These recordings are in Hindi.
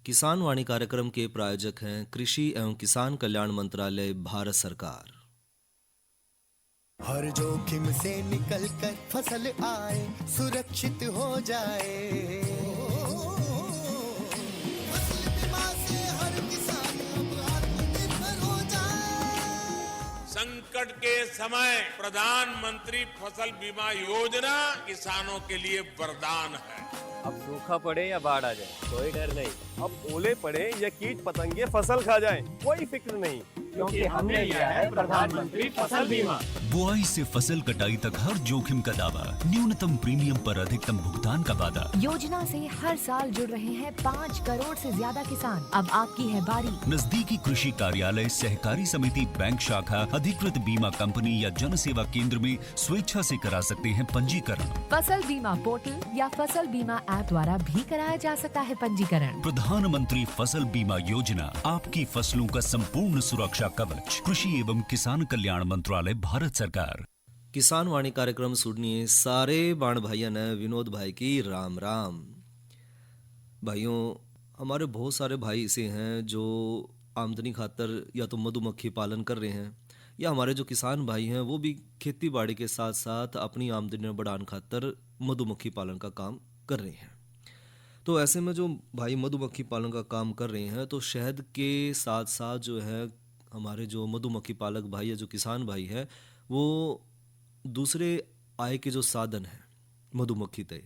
किसान वाणी कार्यक्रम के प्रायोजक हैं कृषि एवं किसान कल्याण मंत्रालय, भारत सरकार। हर जोखिम से निकल कर फसल आए, सुरक्षित हो जाए। फसल बीमा से हर किसान अब आत्मनिर्भर हो जाए। संकट के समय प्रधानमंत्री फसल बीमा योजना किसानों के लिए वरदान है। अब सूखा पड़े या बाढ़ आ जाए, कोई डर नहीं। अब ओले पड़े या कीट पतंगे फसल खा जाए, कोई फिक्र नहीं, क्योंकि हमने लिया है प्रधानमंत्री फसल बीमा। बुआई से फसल कटाई तक हर जोखिम का दावा, न्यूनतम प्रीमियम पर अधिकतम भुगतान का वादा। योजना से हर साल जुड़ रहे हैं 5 करोड़ से ज्यादा किसान। अब आपकी है बारी। नजदीकी कृषि कार्यालय, सहकारी समिति, बैंक शाखा, अधिकृत बीमा कंपनी या जन सेवा केंद्र में स्वेच्छा से करा सकते हैं पंजीकरण। फसल बीमा पोर्टल या फसल बीमा ऐप द्वारा भी कराया जा सकता है पंजीकरण। प्रधानमंत्री फसल बीमा योजना, आपकी फसलों का संपूर्ण सुरक्षा कवच। कृषि एवं किसान कल्याण मंत्रालय, भारत सरकार। किसान वाणी कार्यक्रम सुनिए सारे बाण भाइयों ने विनोद भाई की राम राम। भाइयों, हमारे बहुत सारे भाई ऐसे हैं जो आमदनी खातर या तो मधुमक्खी पालन कर रहे हैं, या हमारे जो किसान भाई हैं वो भी खेती बाड़ी के साथ साथ अपनी आमदनी बढ़ाने खातर मधुमक्खी पालन का काम कर रहे हैं। तो ऐसे में जो भाई मधुमक्खी पालन का काम कर रहे हैं, तो शहद के साथ साथ जो है हमारे जो मधुमक्खी पालक भाई या जो किसान भाई है, वो दूसरे आय के जो साधन हैं मधुमक्खी तय,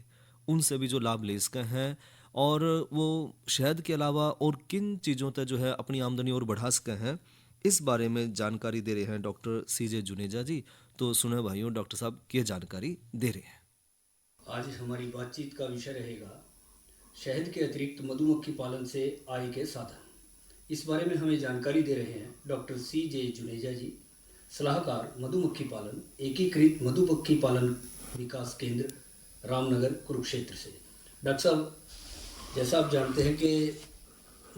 उनसे भी जो लाभ ले सकते हैं, और वो शहद के अलावा और किन चीज़ों तक जो है अपनी आमदनी और बढ़ा सकते हैं, इस बारे में जानकारी दे रहे हैं डॉक्टर सीजे जुनेजा जी। तो सुने भाइयों, डॉक्टर साहब क्या जानकारी दे रहे हैं। आज हमारी बातचीत का विषय रहेगा शहद के अतिरिक्त मधुमक्खी पालन से आय के साधन। इस बारे में हमें जानकारी दे रहे हैं डॉक्टर सीजे जुनेजा जी, सलाहकार मधुमक्खी पालन, एकीकृत मधुमक्खी पालन विकास केंद्र, रामनगर, कुरुक्षेत्र से। डॉक्टर साहब, जैसा आप जानते हैं कि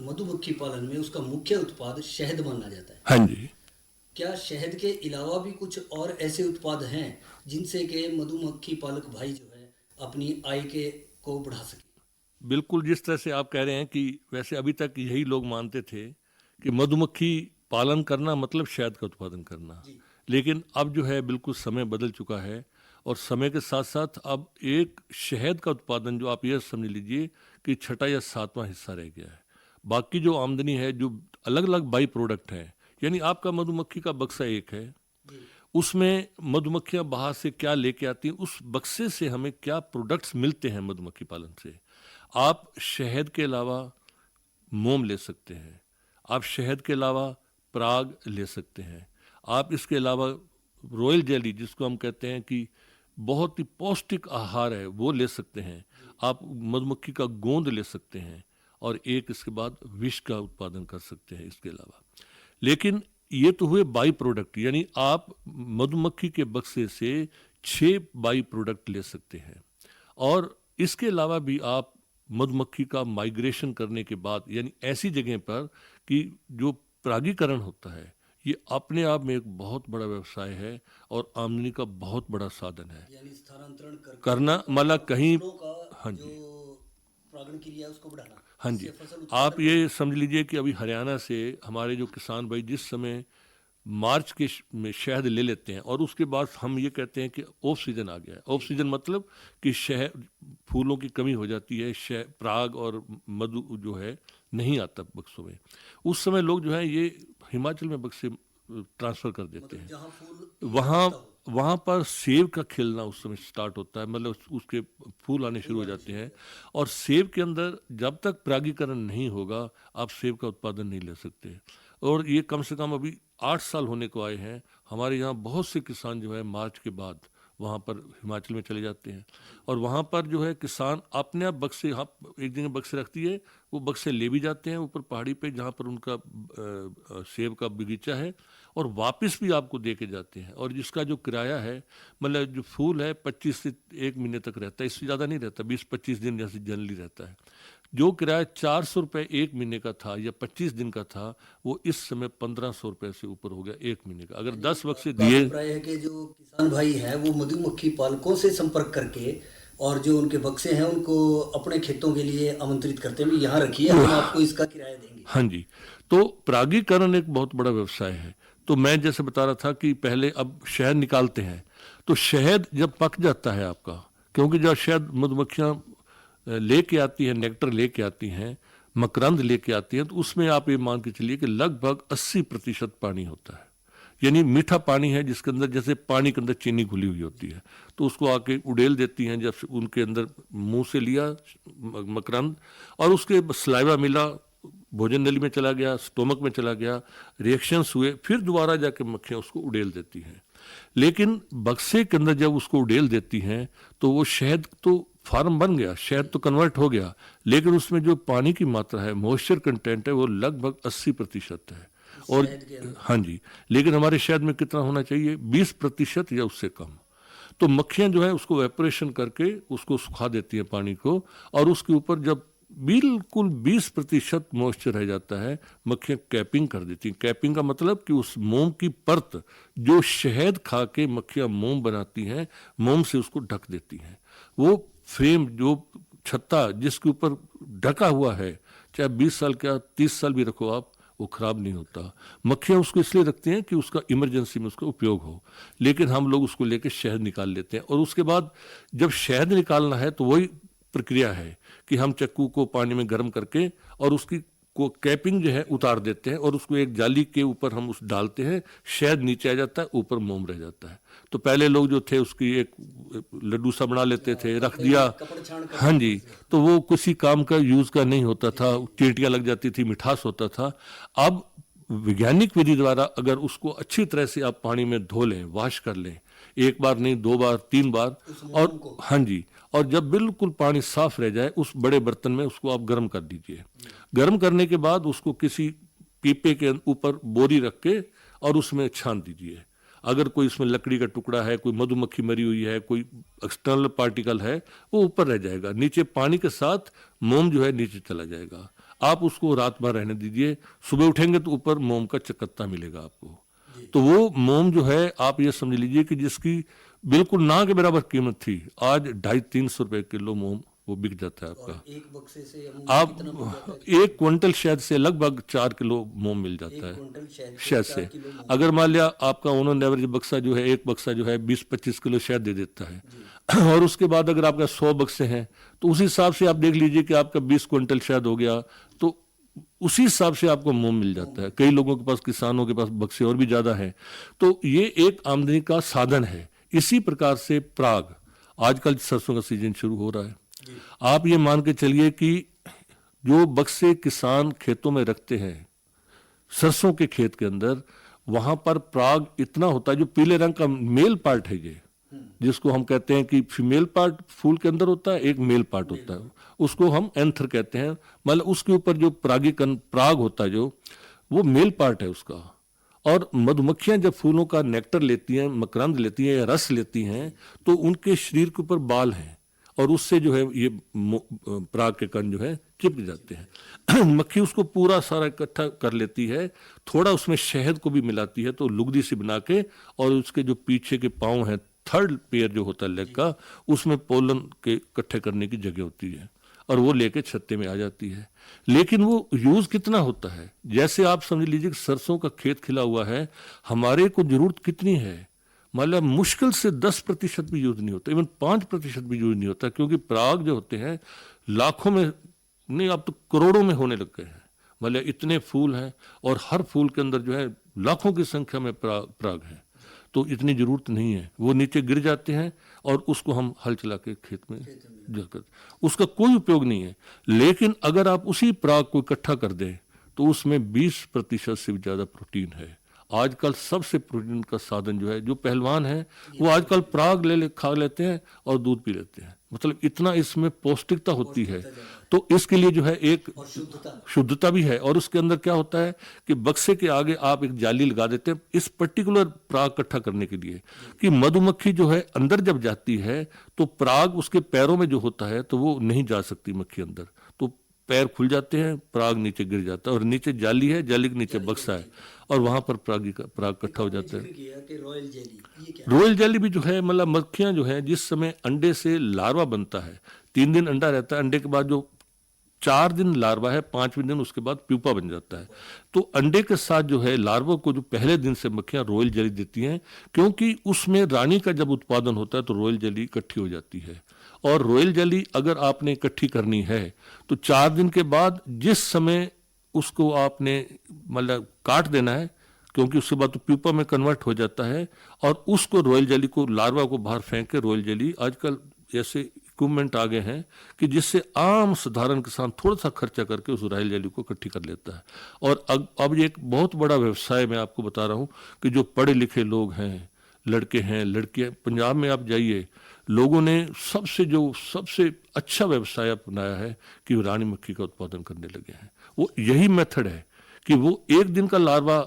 मधुमक्खी पालन में उसका मुख्य उत्पाद शहद माना जाता है। हाँ जी। क्या शहद के अलावा भी कुछ और ऐसे उत्पाद हैं जिनसे कि मधुमक्खी पालक भाई जो है अपनी आय को बढ़ा सके? बिल्कुल, जिस तरह से आप कह रहे हैं कि वैसे अभी तक यही लोग मानते थे कि मधुमक्खी पालन करना मतलब शहद का उत्पादन करना, लेकिन अब जो है बिल्कुल समय बदल चुका है, और समय के साथ साथ अब एक शहद का उत्पादन जो आप ये समझ लीजिए कि 6वां या 7वां हिस्सा रह गया है। बाकी जो आमदनी है, जो अलग अलग बाई प्रोडक्ट है, यानी आपका मधुमक्खी का बक्सा एक है, उसमें मधुमक्खियाँ बाहर से क्या लेके आती हैं, उस बक्से से हमें क्या प्रोडक्ट्स मिलते हैं मधुमक्खी पालन से। आप शहद के अलावा मोम ले सकते हैं, आप शहद के अलावा पराग ले सकते हैं, आप इसके अलावा रॉयल जेली, जिसको हम कहते हैं कि बहुत ही पौष्टिक आहार है, वो ले सकते हैं, आप मधुमक्खी का गोंद ले सकते हैं, और एक इसके बाद विष का उत्पादन कर सकते हैं इसके अलावा। लेकिन ये तो हुए बाई प्रोडक्ट, यानी आप मधुमक्खी के बक्से से 6 बाई प्रोडक्ट ले सकते हैं, और इसके अलावा भी आप मधुमक्खी का माइग्रेशन करने के बाद, यानी ऐसी जगह पर कि जो परागीकरण होता है, ये अपने आप में एक बहुत बड़ा व्यवसाय है और आमदनी का बहुत बड़ा साधन है। यानी स्थानांतरण करना मतलब कहीं, हाँ जी, परागण क्रिया उसको बढ़ाना। हाँ जी, आप ये समझ लीजिए कि अभी हरियाणा से हमारे जो किसान भाई जिस समय मार्च के में शहद ले लेते हैं, और उसके बाद हम ये कहते हैं कि ऑफ सीजन आ गया है। ऑफ सीजन मतलब कि शहद, फूलों की कमी हो जाती है, पराग और मधु जो है नहीं आता बक्सों में, उस समय लोग जो है ये हिमाचल में बक्से ट्रांसफ़र कर देते हैं। वहाँ पर सेब का खिलना उस समय स्टार्ट होता है, मतलब उसके फूल आने शुरू हो जाते हैं, और सेब के अंदर जब तक परागीकरण नहीं होगा आप सेब का उत्पादन नहीं ले सकते। और ये कम से कम अभी 8 साल होने को आए हैं। हमारे यहाँ बहुत से किसान जो है मार्च के बाद वहाँ पर हिमाचल में चले जाते हैं, और वहाँ पर जो है किसान अपने आप बक्से, यहाँ एक जगह बक्से रखती है, वो बक्से ले भी जाते हैं ऊपर पहाड़ी पे जहाँ पर उनका सेब का बगीचा है, और वापस भी आपको दे के जाते हैं। और जिसका जो किराया है, मतलब जो फूल है 25 से 1 महीने तक रहता है, इससे ज़्यादा नहीं रहता, 20-25 दिन जैसे जनरली रहता है। जो किराया 400 रुपये 1 महीने का था या 25 दिन का था, वो इस समय 1500 रुपये से ऊपर हो गया 1 महीने का। अगर 10 बक्से दिए, है कि जो किसान भाई है वो मधुमक्खी पालकों से संपर्क करके और जो उनके बक्से हैं उनको अपने खेतों के लिए आमंत्रित करते हैं, यहाँ रखिए, हम आपको इसका किराया देंगे। हाँ जी, तो परागीकरण एक बहुत बड़ा व्यवसाय है। तो मैं जैसे बता रहा था कि पहले अब शहद निकालते हैं, तो शहद जब पक जाता है आपका, क्योंकि जब शहद मधुमक्खियाँ लेके आती हैं, नेक्टर लेके आती हैं, मकरंद लेके आती हैं, तो उसमें आप ये मान के चलिए कि लगभग 80% पानी होता है। यानी मीठा पानी है जिसके अंदर जैसे पानी के अंदर चीनी घुली हुई होती है, तो उसको आके उड़ेल देती हैं। जब उनके अंदर मुंह से लिया मकरंद और उसके सलाइवा मिला, भोजन नली में चला गया, स्टोमक में चला गया, रिएक्शंस हुए, फिर दोबारा जाके मक्खियाँ उसको उड़ेल देती हैं। लेकिन बक्से के अंदर जब उसको उड़ेल देती हैं तो वो शहद तो फार्म बन गया, शहद तो कन्वर्ट हो गया, लेकिन उसमें जो पानी की मात्रा है, मॉइस्चर कंटेंट है, वो लगभग 80% है। और हाँ जी, लेकिन हमारे शहद में कितना होना चाहिए? 20% या उससे कम। तो मक्खियाँ जो है उसको वेपोरेशन करके उसको सुखा देती हैं पानी को, और उसके ऊपर जब बिल्कुल 20% मॉइस्चर रह जाता है, मक्खियाँ कैपिंग कर देती हैं। कैपिंग का मतलब कि उस मोम की परत, जो शहद खा के मक्खियाँ मोम बनाती हैं, मोम से उसको ढक देती हैं। वो फ्रेम, जो छत्ता जिसके ऊपर ढका हुआ है, चाहे 20 साल क्या 30 साल भी रखो आप, वो खराब नहीं होता। मक्खियाँ उसको इसलिए रखती हैं कि उसका इमरजेंसी में उसका उपयोग हो, लेकिन हम लोग उसको लेके शहद निकाल लेते हैं। और उसके बाद जब शहद निकालना है तो वही प्रक्रिया है कि हम चक्कू को पानी में गर्म करके और उसकी को कैपिंग जो है उतार देते हैं, और उसको एक जाली के ऊपर हम उस डालते हैं, शहद नीचे आ जाता है, ऊपर मोम रह जाता है। तो पहले लोग जो थे उसकी एक लड्डू सा बना लेते थे, रख दिया, हाँ जी, तो वो किसी काम का यूज का नहीं होता था, चींटियां लग जाती थी, मिठास होता था। अब वैज्ञानिक विधि द्वारा अगर उसको अच्छी तरह से आप पानी में धो लें, वॉश कर लें, एक बार नहीं 2 बार 3 बार, और हाँ जी, और जब बिल्कुल पानी साफ रह जाए, उस बड़े बर्तन में उसको आप गर्म कर दीजिए। गर्म करने के बाद उसको किसी पीपे के ऊपर बोरी रख के और उसमें छान दीजिए। अगर कोई इसमें लकड़ी का टुकड़ा है, कोई मधुमक्खी मरी हुई है, कोई एक्सटर्नल पार्टिकल है, वो ऊपर रह जाएगा, नीचे पानी के साथ मोम जो है नीचे चला जाएगा। आप उसको रात भर रहने दीजिए, सुबह उठेंगे तो ऊपर मोम का चकत्ता मिलेगा आपको। तो वो मोम जो है, आप ये समझ लीजिए कि जिसकी बिल्कुल ना के बराबर कीमत थी, आज 250-300 रुपए किलो मोम वो बिक जाता है आपका। एक बक्से से आप 1 क्विंटल शहद से लगभग 4 किलो मोम मिल जाता है शहद से। अगर मान लिया आपका ऑन एवरेज बक्सा जो है, एक बक्सा जो है 20-25 किलो शहद दे देता है, और उसके बाद अगर आपका 100 बक्से हैं तो उस हिसाब से आप देख लीजिए कि आपका 20 क्विंटल शहद हो गया, तो उसी हिसाब से आपको मोम मिल जाता है। कई लोगों के पास, किसानों के पास बक्से और भी ज्यादा है, तो ये एक आमदनी का साधन है। इसी प्रकार से पराग, आजकल सरसों का सीजन शुरू हो रहा है, आप ये मान के चलिए कि जो बक्से किसान खेतों में रखते हैं, सरसों के खेत के अंदर, वहां पर पराग इतना होता है, जो पीले रंग का मेल पार्ट है ये, जिसको हम कहते हैं कि फीमेल पार्ट फूल के अंदर होता है, एक मेल पार्ट होता है, उसको हम एंथर कहते हैं। मतलब उसके ऊपर जो पराग होता है, जो वो मेल पार्ट है उसका। और मधुमक्खियां जब फूलों का नेक्टर लेती हैं, मकरंद लेती हैं या रस लेती हैं, तो उनके शरीर के ऊपर बाल हैं, और उससे जो है ये पराग के कण जो है चिपक जाते हैं। मक्खी उसको पूरा सारा इकट्ठा कर लेती है, थोड़ा उसमें शहद को भी मिलाती है, तो लुगदी सी बना के, और उसके जो पीछे के पाँव हैं, थर्ड पेयर जो होता है लेग का, उसमें पोलन के इकट्ठे करने की जगह होती है, और वो लेके छत्ते में आ जाती है। लेकिन वो यूज कितना होता है? जैसे आप समझ लीजिए कि सरसों का खेत खिला हुआ है, हमारे को जरूरत कितनी है? मतलब मुश्किल से 10% भी यूज नहीं होता, इवन 5% भी यूज नहीं होता, क्योंकि पराग जो होते हैं लाखों में नहीं, अब तो करोड़ों में होने लग गए हैं। मतलब इतने फूल हैं, और हर फूल के अंदर जो है लाखों की संख्या में पराग है, तो इतनी जरूरत नहीं है। वो नीचे गिर जाते हैं, और उसको हम हल चला के खेत में जाकर, उसका कोई उपयोग नहीं है। लेकिन अगर आप उसी पराग को इकट्ठा कर दें, तो उसमें 20% से भी ज्यादा प्रोटीन है। आजकल सबसे प्रोटीन का साधन जो है, जो पहलवान है वो आजकल पराग खा लेते हैं और दूध पी लेते हैं, मतलब इतना इसमें पौष्टिकता होती है। तो इसके लिए जो है एक शुद्धता भी है, और उसके अंदर क्या होता है कि बक्से के आगे आप एक जाली लगा देते हैं इस पर्टिकुलर पराग इकट्ठा करने के लिए, कि मधुमक्खी जो है अंदर जब जाती है तो पराग उसके पैरों में जो होता है, तो वो नहीं जा सकती मक्खी अंदर, तो पैर खुल जाते हैं, पराग नीचे गिर जाता है, और नीचे जाली है, जाली के नीचे बक्सा है, और वहां पर पराग इकट्ठा हो जाता है। किया कि रॉयल जेली ये क्या रॉयल जेली भी जो है, मतलब मक्खियां जो है, जिस समय अंडे से लार्वा बनता है, 3 दिन अंडा रहता है, अंडे के बाद जो 4 दिन लार्वा है, 5वें दिन उसके बाद प्यूपा बन जाता है। तो अंडे के साथ जो है लार्वा को जो पहले दिन से मक्खियां रॉयल जेली देती हैं, क्योंकि उसमें रानी का जब उत्पादन होता है तो रॉयल जेली इकट्ठी हो जाती है। और रॉयल जेली अगर आपने इकट्ठी करनी है तो 4 दिन के बाद जिस समय उसको आपने मतलब काट देना है, क्योंकि उसके बाद तो प्यूपा में कन्वर्ट हो जाता है, और उसको रॉयल जेली को, लार्वा को बाहर फेंक के रॉयल जेली, आजकल ऐसे इक्विपमेंट आ गए हैं कि जिससे आम साधारण किसान थोड़ा सा खर्चा करके उस रॉयल जेली को इकट्ठी कर लेता है। और अब ये एक बहुत बड़ा व्यवसाय मैं आपको बता रहा हूँ कि जो पढ़े लिखे लोग हैं, लड़के हैं, लड़कियां, पंजाब में आप जाइए, लोगों ने सबसे अच्छा व्यवसाय अपनाया है कि वो रानी मक्खी का उत्पादन करने लगे हैं। वो यही मेथड है कि वो 1 दिन का लार्वा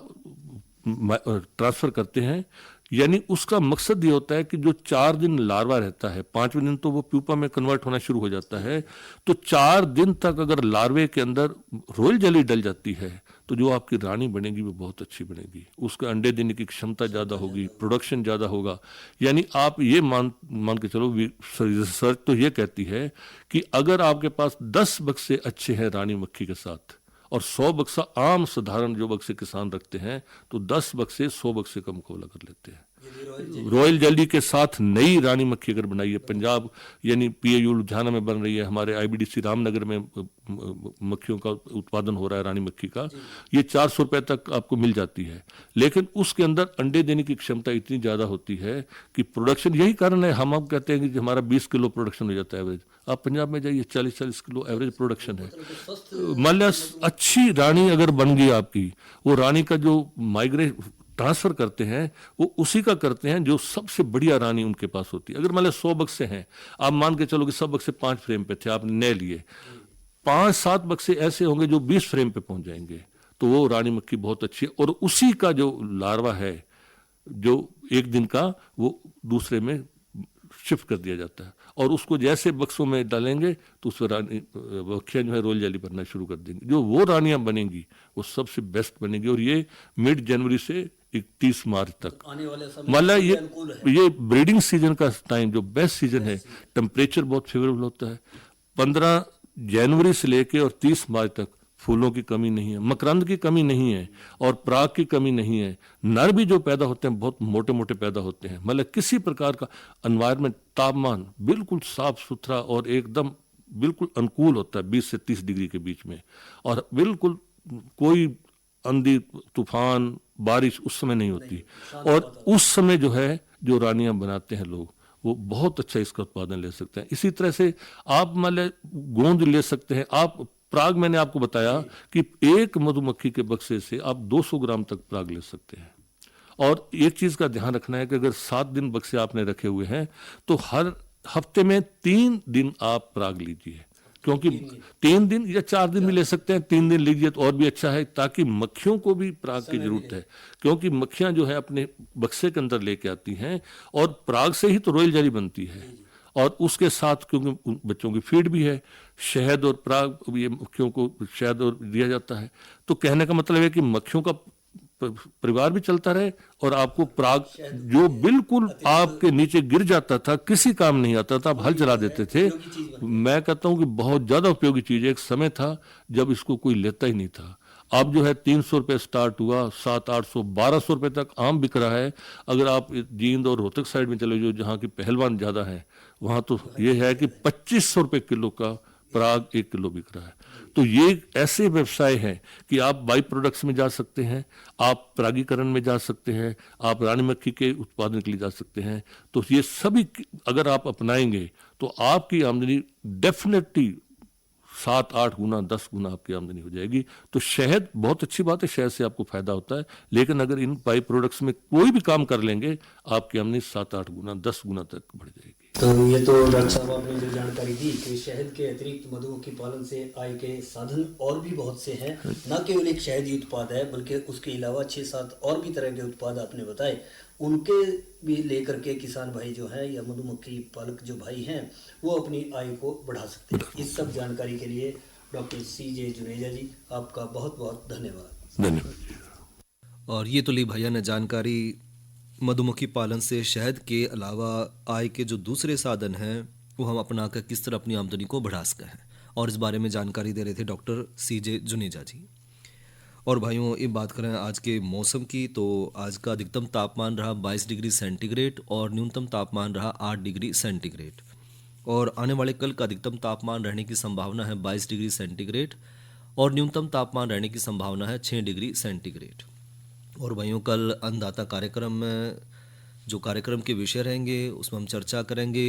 ट्रांसफर करते हैं, यानी उसका मकसद ये होता है कि जो 4 दिन लार्वा रहता है, 5वें दिन तो वो प्यूपा में कन्वर्ट होना शुरू हो जाता है, तो 4 दिन तक अगर लार्वे के अंदर रॉयल जेली डल जाती है तो जो आपकी रानी बनेगी वो बहुत अच्छी बनेगी, उसका अंडे देने की क्षमता ज़्यादा होगी, प्रोडक्शन ज़्यादा होगा। यानी आप ये मान के चलो, रिसर्च तो ये कहती है कि अगर आपके पास 10 बक्से अच्छे हैं रानी मक्खी के साथ और 100 बक्सा आम साधारण जो बक्से किसान रखते हैं, तो 10 बक्से 100 बक्से का मुकाबला कर लेते हैं। रॉयल जेली के साथ नई रानी मक्खी अगर बनाई है, पंजाब यानी PAU लुधियाना में बन रही है, हमारे IBDC रामनगर में मक्खियों का उत्पादन हो रहा है रानी मक्खी का, ये 400 रुपए तक आपको मिल जाती है। लेकिन उसके अंदर अंडे देने की क्षमता इतनी ज़्यादा होती है कि प्रोडक्शन, यही कारण है हम अब कहते हैं कि हमारा 20 किलो प्रोडक्शन हो जाता है एवरेज। आप पंजाब में जाइए, 40-40 किलो एवरेज प्रोडक्शन है। मतलब अच्छी रानी अगर बन गई आपकी, वो रानी का जो माइग्रेट ट्रांसफर करते हैं वो उसी का करते हैं जो सबसे बढ़िया रानी उनके पास होती है। अगर मान लो 100 बक्से हैं, आप मान के चलो कि सब बक्से 5 फ्रेम पे थे, आपने नए लिए, 5-7 बक्से ऐसे होंगे जो 20 फ्रेम पे पहुंच जाएंगे, तो वो रानी मक्खी बहुत अच्छी है। और उसी का जो लार्वा है, जो 1 दिन का, वो दूसरे में शिफ्ट कर दिया जाता है, और उसको जैसे बक्सों में डालेंगे तो उस रानी मक्खियाँ जो है रोल जेली बनना शुरू कर देंगी। जो वो रानियां बनेंगी वो सबसे बेस्ट बनेगी, और ये मिड जनवरी से 31 मार्च तक आने वाले समय मतलब ये ब्रीडिंग सीजन का टाइम जो बेस्ट सीजन है। टेम्परेचर बहुत फेवरेबल होता है। 15 जनवरी से लेके और 30 मार्च तक फूलों की कमी नहीं है, मकरंद की कमी नहीं है, और पराग की कमी नहीं है। नर भी जो पैदा होते हैं बहुत मोटे मोटे पैदा होते हैं। मतलब किसी प्रकार का एनवायरनमेंट, तापमान बिल्कुल साफ सुथरा और एकदम बिल्कुल अनुकूल होता है 20 से 30 डिग्री के बीच में, और बिल्कुल कोई आंधी तूफान बारिश उस समय नहीं होती। और उस समय जो है जो रानियां बनाते हैं लोग, वो बहुत अच्छा इसका उत्पादन ले सकते हैं। इसी तरह से आप मतलब गोंद ले सकते हैं। आप पराग, मैंने आपको बताया कि एक मधुमक्खी के बक्से से आप 200 ग्राम तक पराग ले सकते हैं। और एक चीज का ध्यान रखना है कि अगर 7 दिन बक्से आपने रखे हुए हैं तो हर हफ्ते में 3 दिन आप पराग लीजिए, क्योंकि 3 दिन या 4 दिन भी ले सकते हैं, 3 दिन लीजिए तो और भी अच्छा है, ताकि मक्खियों को भी पराग की जरूरत है। क्योंकि मक्खियां जो है अपने बक्से के अंदर लेके आती हैं, और पराग से ही तो रॉयल जेली बनती है, और उसके साथ क्योंकि बच्चों की फीड भी है, शहद और पराग, ये मक्खियों को शहद और दिया जाता है। तो कहने का मतलब है कि मक्खियों का परिवार भी चलता रहे, और आपको पराग जो बिल्कुल आपके नीचे गिर जाता था, किसी काम नहीं आता था, आप हल चला देते थे, मैं कहता हूं कि बहुत ज्यादा उपयोगी चीज है। एक समय था जब इसको कोई लेता ही नहीं था। अब जो है 300 रुपये स्टार्ट हुआ, 700-800 1200 रुपये तक आम बिक रहा है। अगर आप जींद और रोहतक साइड में चले, जो जहाँ की पहलवान ज्यादा है, वहां तो ये है कि 2500 रुपये किलो का पराग 1 किलो बिक रहा है। तो ये ऐसे व्यवसाय हैं कि आप बाई प्रोडक्ट्स में जा सकते हैं, आप परागीकरण में जा सकते हैं, आप रानी मक्खी के उत्पादन के लिए जा सकते हैं। तो ये सभी अगर आप अपनाएंगे तो आपकी आमदनी डेफिनेटली 7-8 गुना 10 गुना आपकी आमदनी हो जाएगी। तो शहद बहुत अच्छी बात है, शहद से आपको फायदा होता है, लेकिन अगर इन बाई प्रोडक्ट्स में कोई भी काम कर लेंगे, आपकी आमदनी 7-8 गुना 10 गुना तक बढ़ जाएगी। तो ये तो डॉक्टर साहब आपने जो जानकारी दी कि शहद के अतिरिक्त मधुमक्खी पालन से आय के साधन और भी बहुत से हैं। न केवल एक शहदी उत्पाद है, बल्कि उसके अलावा 6-7 और भी तरह के उत्पाद आपने बताए, उनके भी लेकर के किसान भाई जो हैं या मधुमक्खी पालक जो भाई हैं वो अपनी आय को बढ़ा सकते हैं। इस सब जानकारी के लिए डॉक्टर CJ जुनेजा जी, आपका बहुत बहुत धन्यवाद। धन्यवाद। और ये तो ली भैया ने जानकारी मधुमक्खी पालन से शहद के अलावा आय के जो दूसरे साधन हैं वो हम अपना कर किस तरह अपनी आमदनी को बढ़ा सकें हैं, और इस बारे में जानकारी दे रहे थे डॉक्टर CJ जुनेजा जी। और भाइयों, ये बात करें आज के मौसम की, तो आज का अधिकतम तापमान रहा 22 डिग्री सेंटीग्रेड और न्यूनतम तापमान रहा 8 डिग्री सेंटीग्रेड। और आने वाले कल का अधिकतम तापमान रहने की संभावना है 22 डिग्री सेंटीग्रेड और न्यूनतम तापमान रहने की संभावना है 6 डिग्री सेंटीग्रेड। और भाइयों, कल अन्नदाता कार्यक्रम में जो कार्यक्रम के विषय रहेंगे उसमें हम चर्चा करेंगे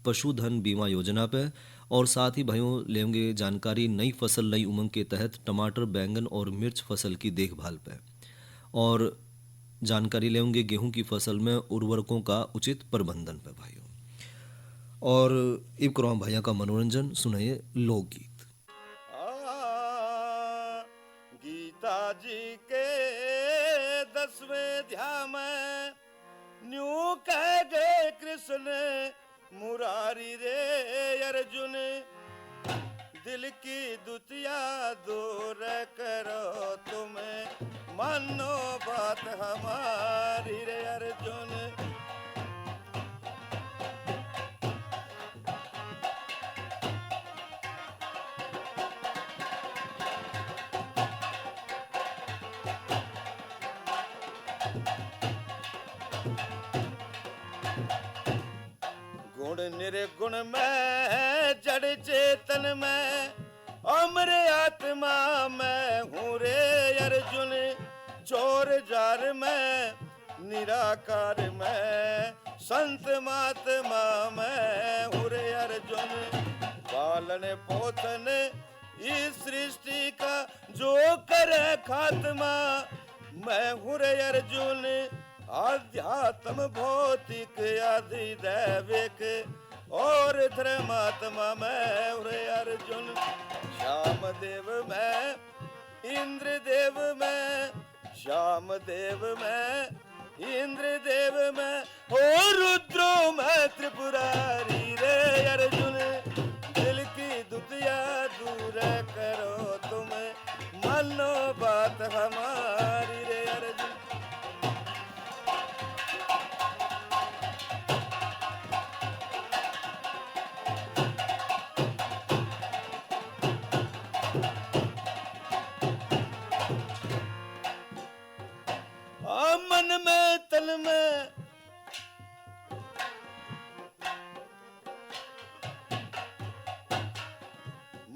पशुधन बीमा योजना पे, और साथ ही भाइयों लेंगे जानकारी नई फसल नई उमंग के तहत टमाटर, बैंगन और मिर्च फसल की देखभाल पे, और जानकारी लेंगे गेहूं की फसल में उर्वरकों का उचित प्रबंधन पे भाइयों। और इब करो भैया का मनोरंजन, सुनाइए लोकगीत। गीता जी के 10वें अध्याय में न्यू कह गए कृष्ण मुरारी रे अर्जुन, दिल की दुतिया दूर करो तुम्हें, मानो बात हमारी रे अर्जुन। गुण निर्गुण में जड़ चेतन में अमर आत्मा में हूँ रे अर्जुन, चोर जार में निराकार में संत महात्मा में हूँ रे अर्जुन, पालन पोषण इस सृष्टि का जो करे खात्मा मैं हूँ रे अर्जुन, आध्यात्म भौतिक आदि दैविक और धर्मात्मा में रे अर्जुन, श्याम देव में इंद्र देव में, श्याम देव में इंद्र देव में, और रुद्रो में त्रिपुरारी रे अर्जुन, दिल की दुतिया दूर करो तुम, मानो बात हमारी रे अर्जुन। मन में तन में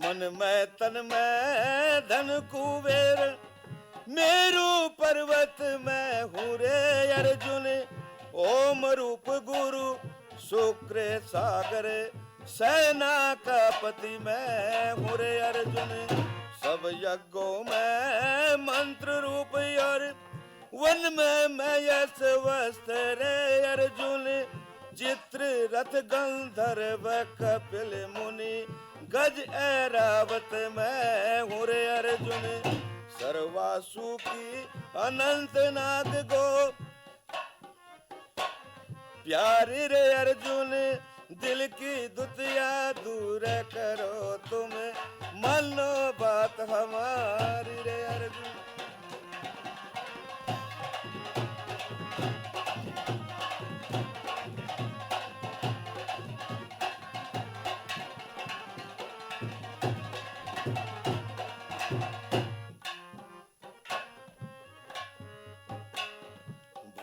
मन में तन में धन कुबेर, मेरू पर्वत में हूँ रे अर्जुन, ओम रूप गुरु शुक्र सागर, सेना का पति मैं हूँ रे अर्जुन, सब यज्ञों में मंत्र रूप और वन में मैं यश वस्त्र रे अर्जुन, चित्र रथ गंधर्व कपिल मुनि, गज ऐरावत मैं हूँ रे अर्जुन, सर्वासु की अनंत नाग गो प्यारी रे अर्जुन, दिल की दुतिया दूर करो तुम, मानो बात हमारी रे अर्जुन।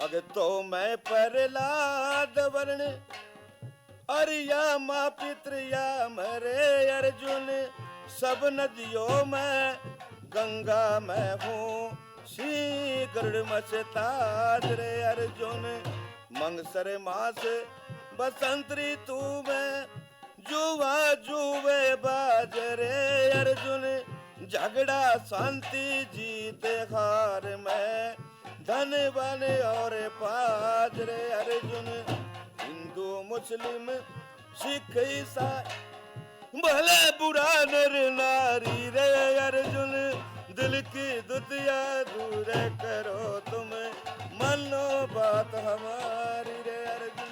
भक्तों में प्रहलाद वर्ण, अरिया माँ पितृया मरे अर्जुन, सब नदियों में गंगा में हूँ, श्री गरुड़ मस्ताज रे अर्जुन, मंगसर मास बसंत ऋतु में जुआ जुए बाज रे अर्जुन, झगड़ा शांति जीत हार में धन बन और पाज रे अर्जुन, हिंदू मुस्लिम सिख ईसाई भले बुरा नर नारी रे अर्जुन, दिल की दुतिया दूर करो तुम, मानो बात हमारी रे अर्जुन।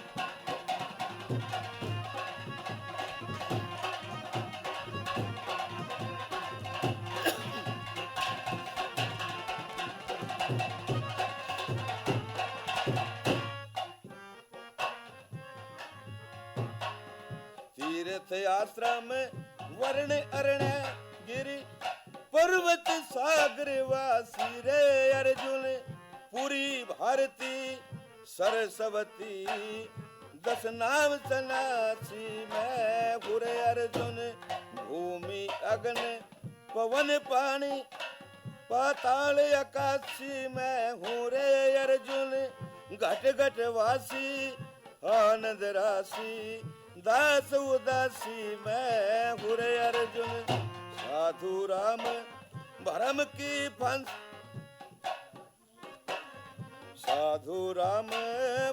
तीर्थ आश्रम वर्ण अरण गिरि पर्वत सागर वासी रे अर्जुन पूरी भारती सरस्वती दस नाम सनासी मैं हुरे अर्जुन भूमि अग्न पवन पानी पाताल आकाशी मैं हूँ रे अर्जुन घट घट वासी आनंद राशि दास उदासी मैं हूँ रे अर्जुन साधु राम भरम की फंस साधु राम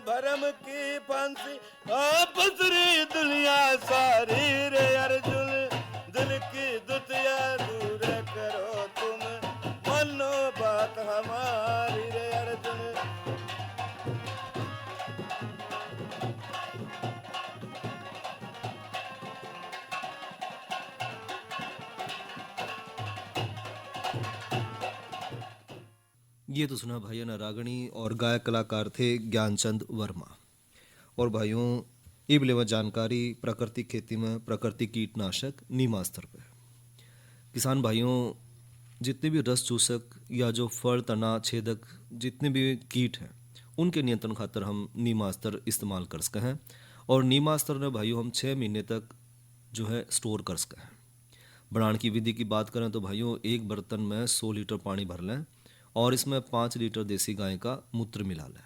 भरम की फांसी आपस रे दुनिया सारी रे अर्जुन दिल की दुतिया दूर करो तुम मनो बात हमारी रे अर्जुन ये तो सुना भाइयों ने रागणी और गायक कलाकार थे ज्ञानचंद वर्मा। और भाइयों ये भी लेवा जानकारी प्राकृतिक खेती में प्राकृतिक कीटनाशक नीमास्त्र पे। किसान भाइयों जितने भी रस चूसक या जो फल तना छेदक जितने भी कीट हैं उनके नियंत्रण खातर हम नीमास्त्र इस्तेमाल कर सके हैं। और नीमास्त्र ने भाइयों हम 6 महीने तक जो है स्टोर कर सके हैं। बनाने की विधि की बात करें तो भाइयों एक बर्तन में 100 लीटर पानी भर लें और इसमें 5 लीटर देसी गाय का मूत्र मिला लें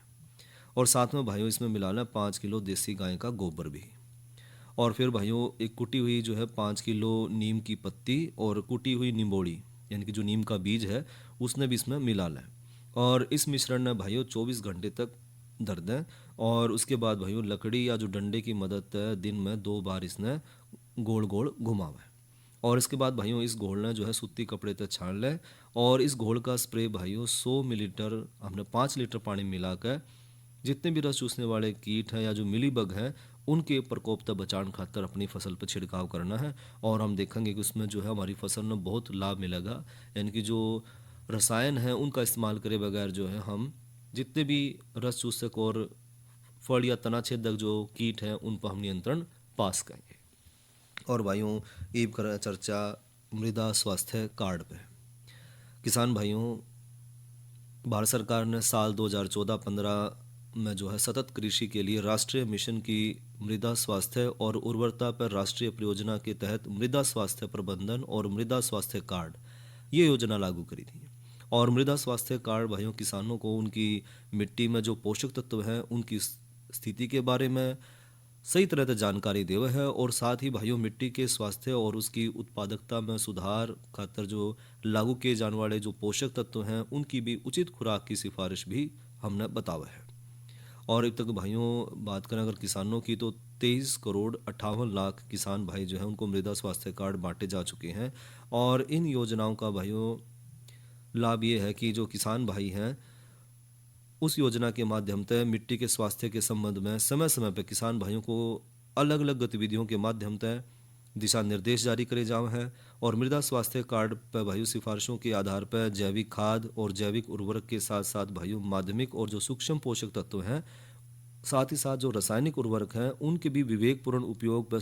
और साथ में भाइयों इसमें मिला लें 5 किलो देसी गाय का गोबर भी। और फिर भाइयों एक कुटी हुई जो है 5 किलो नीम की पत्ती और कुटी हुई निम्बोड़ी यानी कि जो नीम का बीज है उसने भी इसमें मिला लें और इस मिश्रण ने भाइयों 24 घंटे तक धर दें। और उसके बाद भाइयों लकड़ी या जो डंडे की मदद से दिन में 2 बार इसने गोल गोल घुमावें और इसके बाद भाइयों इस घोल ने जो है सूती कपड़े तक छान लें और इस घोल का स्प्रे भाइयों 100 मिलीलीटर हमने 5 लीटर पानी मिलाकर जितने भी रस चूसने वाले कीट हैं या जो मिलीबग हैं उनके प्रकोप तक बचाने खातर अपनी फसल पर छिड़काव करना है। और हम देखेंगे कि उसमें जो है हमारी फसल में बहुत लाभ मिलेगा। यानी कि जो रसायन हैं उनका इस्तेमाल करे बगैर जो है हम जितने भी रस चूसक और फल या तनाछेदक जो कीट हैं उन पर हम नियंत्रण पा सकेंगे। और भाइयों एक कर चर्चा मृदा स्वास्थ्य कार्ड पे। किसान भाइयों भारत सरकार ने साल 2014-15 में जो है सतत कृषि के लिए राष्ट्रीय मिशन की मृदा स्वास्थ्य और उर्वरता पर राष्ट्रीय परियोजना के तहत मृदा स्वास्थ्य प्रबंधन और मृदा स्वास्थ्य कार्ड ये योजना लागू करी थी। और मृदा स्वास्थ्य कार्ड भाइयों किसानों को उनकी मिट्टी में जो पोषक तत्व हैं उनकी स्थिति के बारे में सही तरह से जानकारी देवे है और साथ ही भाइयों मिट्टी के स्वास्थ्य और उसकी उत्पादकता में सुधार खातर जो लागू किए जाने वाले जो पोषक तत्व हैं उनकी भी उचित खुराक की सिफारिश भी हमने बतावा है। और अब तक भाइयों बात करें अगर किसानों की तो 23 करोड़ 58 लाख किसान भाई जो है उनको मृदा स्वास्थ्य कार्ड बांटे जा चुके हैं। और इन योजनाओं का भाइयों लाभ ये है कि जो किसान भाई हैं उस योजना के माध्यम से मिट्टी के स्वास्थ्य के संबंध में समय समय पर किसान भाइयों को अलग अलग गतिविधियों के माध्यम से दिशा निर्देश जारी करे जाए हैं। और मृदा स्वास्थ्य कार्ड पर भाइयों सिफारिशों के आधार पर जैविक खाद और जैविक उर्वरक के साथ साथ भाइयों माध्यमिक और जो सूक्ष्म पोषक तत्व हैं साथ ही साथ जो रासायनिक उर्वरक हैं उनके भी विवेकपूर्ण उपयोग पर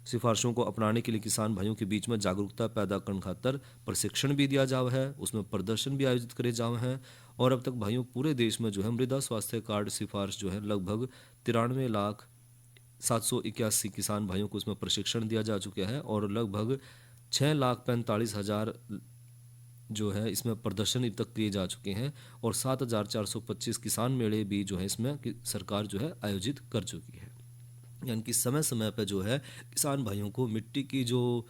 सिफारिशों को अपनाने के लिए किसान भाइयों के बीच में जागरूकता पैदा करने खातर प्रशिक्षण भी दिया जावा है, उसमें प्रदर्शन भी आयोजित करे जावे हैं। और अब तक भाइयों पूरे देश में जो है मृदा स्वास्थ्य कार्ड सिफारिश जो है लगभग 93,781 किसान भाइयों को उसमें प्रशिक्षण दिया जा चुका है और लगभग 6,45,000 जो है इसमें प्रदर्शन अब तक किए जा चुके हैं। और 7,425 किसान मेले भी जो है इसमें सरकार जो है आयोजित कर चुकी है। यानी कि समय समय पर जो है किसान भाइयों को मिट्टी की जो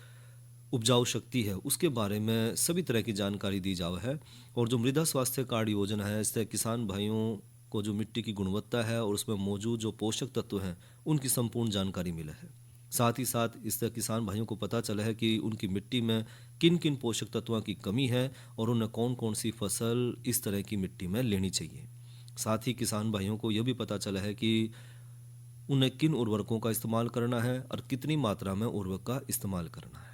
उपजाऊ शक्ति है उसके बारे में सभी तरह की जानकारी दी जावा है। और जो मृदा स्वास्थ्य कार्ड योजना है इससे किसान भाइयों को जो मिट्टी की गुणवत्ता है और उसमें मौजूद जो पोषक तत्व हैं उनकी संपूर्ण जानकारी मिला है। साथ ही साथ इससे किसान भाइयों को पता चला है कि उनकी मिट्टी में किन किन पोषक तत्वों की कमी है और उन्हें कौन कौन सी फसल इस तरह की मिट्टी में लेनी चाहिए। साथ ही किसान भाइयों को यह भी पता चला है कि उन्हें किन उर्वरकों का इस्तेमाल करना है और कितनी मात्रा में उर्वरक का इस्तेमाल करना है।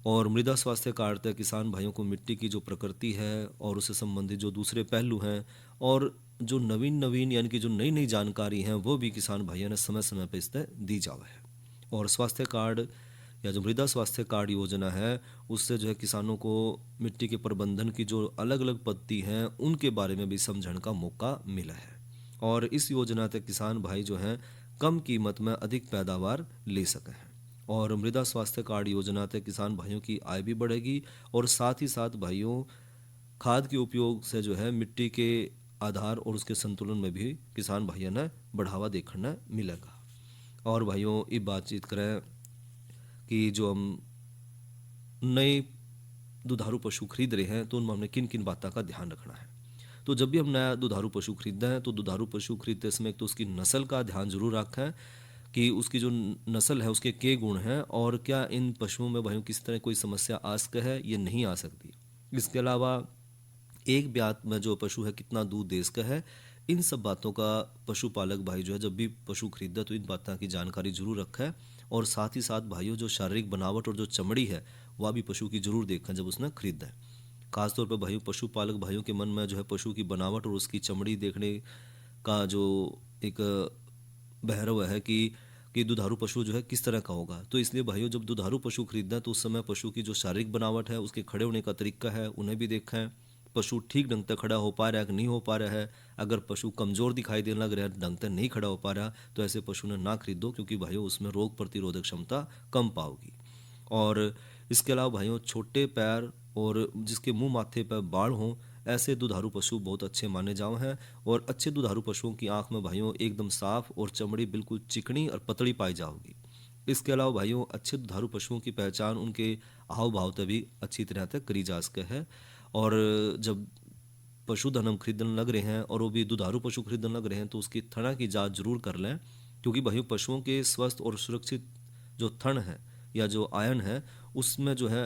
और मृदा स्वास्थ्य कार्ड तक किसान भाइयों को मिट्टी की जो प्रकृति है और उससे संबंधित जो दूसरे पहलू हैं और जो नवीन यानी कि जो नई जानकारी हैं वो भी किसान भाइयों ने समय समय पर इस दी जावा है। और स्वास्थ्य कार्ड या जो मृदा स्वास्थ्य कार्ड योजना है उससे जो है किसानों को मिट्टी के प्रबंधन की जो अलग अलग पद्धति हैं उनके बारे में भी समझने का मौका मिला है। और इस योजना तक किसान भाई जो हैं कम कीमत में अधिक पैदावार ले सके हैं। और मृदा स्वास्थ्य कार्ड योजना तक किसान भाइयों की आय भी बढ़ेगी और साथ ही साथ भाइयों खाद के उपयोग से जो है मिट्टी के आधार और उसके संतुलन में भी किसान भाइयों ने बढ़ावा देखने मिलेगा। और भाइयों ये बातचीत करें कि जो हम नए दुधारू पशु खरीद रहे हैं तो उनमें हमने किन किन बातों का ध्यान रखना है। तो जब भी हम नया दुधारू पशु खरीदते हैं तो दुधारू पशु खरीदते समय तो उसकी नस्ल का ध्यान जरूर रखें कि उसकी जो नस्ल है उसके क्या गुण हैं और क्या इन पशुओं में भाइयों किसी तरह कोई समस्या आ सकती है या नहीं आ सकती। इसके अलावा एक ब्यात में जो पशु है कितना दूध दे सकता है, इन सब बातों का पशुपालक भाई जो है जब भी पशु खरीदे तो इन बातों की जानकारी जरूर रखें। और साथ ही साथ भाइयों जो शारीरिक बनावट और जो चमड़ी है वह भी पशु की जरूर देखें जब उसने खरीदा है। खासतौर पर भाइयों पशुपालक भाइयों के मन में जो है पशु की बनावट और उसकी चमड़ी देखने का जो एक बहरव है कि दुधारू पशु जो है किस तरह का होगा। तो इसलिए भाइयों जब दुधारू पशु खरीदना है तो उस समय पशु की जो शारीरिक बनावट है उसके खड़े होने का तरीका है उन्हें भी देखें। पशु ठीक ढंग से खड़ा हो पा रहा है कि नहीं हो पा रहा है। अगर पशु कमज़ोर दिखाई देने लग रहा है, ढंग से नहीं खड़ा हो पा रहा, तो ऐसे पशु ने ना खरीदो क्योंकि भाइयों उसमें रोग प्रतिरोधक क्षमता कम पाओगी। और इसके अलावा भाइयों छोटे पैर और जिसके मुंह माथे पर बाढ़ हों ऐसे दुधारू पशु बहुत अच्छे माने जाओ हैं। और अच्छे दुधारू पशुओं की आंख में भाइयों एकदम साफ और चमड़ी बिल्कुल चिकनी और पतली पाई जाओगी। इसके अलावा भाइयों अच्छे दुधारू पशुओं की पहचान उनके हाव भाव से भी अच्छी तरह से करी जा सके है। और जब पशुधन हम खरीदने लग रहे हैं और वो भी दुधारू पशु खरीदने लग रहे हैं तो उसकी थना की जांच जरूर कर लें क्योंकि भाइयों पशुओं के स्वस्थ और सुरक्षित जो थन है या जो आयन है उसमें जो है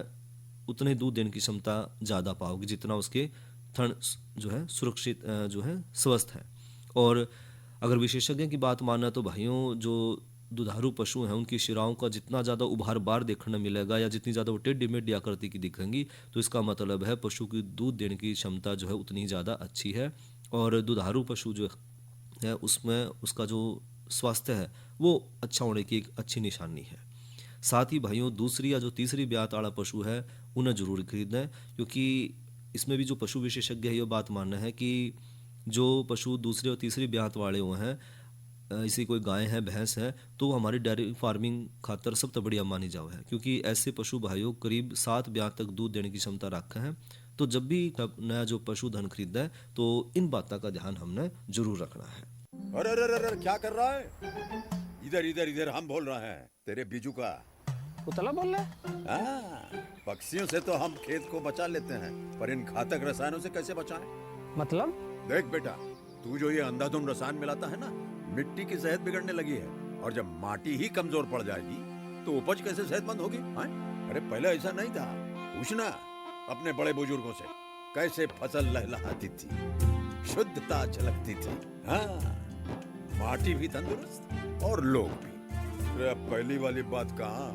उतने दूध देने की क्षमता ज़्यादा पाओगे जितना उसके थन जो है सुरक्षित जो है स्वस्थ है। और अगर विशेषज्ञ की बात माना तो भाइयों जो दुधारू पशु हैं उनकी शिराओं का जितना ज़्यादा उभार बार देखने मिलेगा या जितनी ज़्यादा वो टेढ़ी मेढ़ी आकृति की दिखेंगी तो इसका मतलब है पशु की दूध देने की क्षमता जो है उतनी ज़्यादा अच्छी है। और दुधारू पशु जो है उसमें उसका जो स्वास्थ्य है वो अच्छा होने की एक अच्छी निशानी है। साथ ही भाइयों दूसरी या जो तीसरी ब्यात वाला पशु है उन्हें जरूर खरीदें क्योंकि इसमें भी जो पशु विशेषज्ञ है ये बात मानना है कि जो पशु दूसरे और तीसरी ब्यात वाले हुए हैं इसी कोई गाय है भैंस है तो हमारी डेयरी फार्मिंग खातर सबसे बढ़िया मानी जाओ है क्योंकि ऐसे पशु भाइयों करीब 7 ब्यात तक दूध देने की क्षमता रखते हैं। तो जब भी नया जो पशुधन खरीदना है तो इन बातों का ध्यान हमने जरूर रखना है। अरे अरे अरे अरे, क्या कर रहा है? इधर इधर इधर हम बोल रहे हैं तेरे बीजू का। उतला बोल रहा है? हाँ, पक्षियों से तो हम खेत को बचा लेते हैं पर इन घातक रसायनों से कैसे बचाएं? मतलब? देख बेटा तू जो ये अंधाधुंध रसायन मिलाता है ना मिट्टी की सेहत बिगड़ने लगी है और जब माटी ही कमजोर पड़ जाएगी तो उपज कैसे सेहतमंद होगी? हाँ? अरे पहले ऐसा नहीं था, पूछना अपने बड़े बुजुर्गों से कैसे फसल लहलहाती थी, शुद्धता झलकती थी। हाँ, माटी भी तंदुरुस्त और लोग भी। अरे अब पहली वाली बात कहाँ?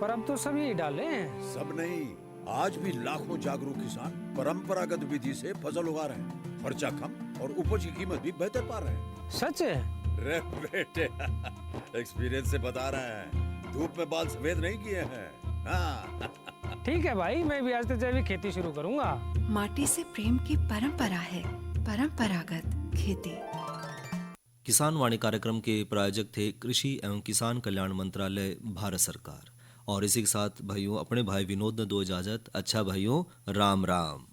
पर अब तो सभी डाले हैं। सब नहीं, आज भी लाखों जागरूक किसान परंपरागत विधि से फसल उगा रहे हैं, खर्चा कम और उपज की कीमत भी बेहतर पा रहे हैं। सच है? रे बेटे एक्सपीरियंस से बता रहे हैं, धूप में बाल सफेद नहीं किए हैं। हाँ। ठीक है भाई, मैं भी आज से जैविक खेती शुरू करूंगा। माटी से प्रेम की परंपरा है, परंपरागत खेती। किसान वाणी कार्यक्रम के प्रायोजक थे कृषि एवं किसान कल्याण मंत्रालय भारत सरकार। और इसी के साथ भाइयों अपने भाई विनोद ने दो इजाजत। अच्छा भाइयों, राम राम।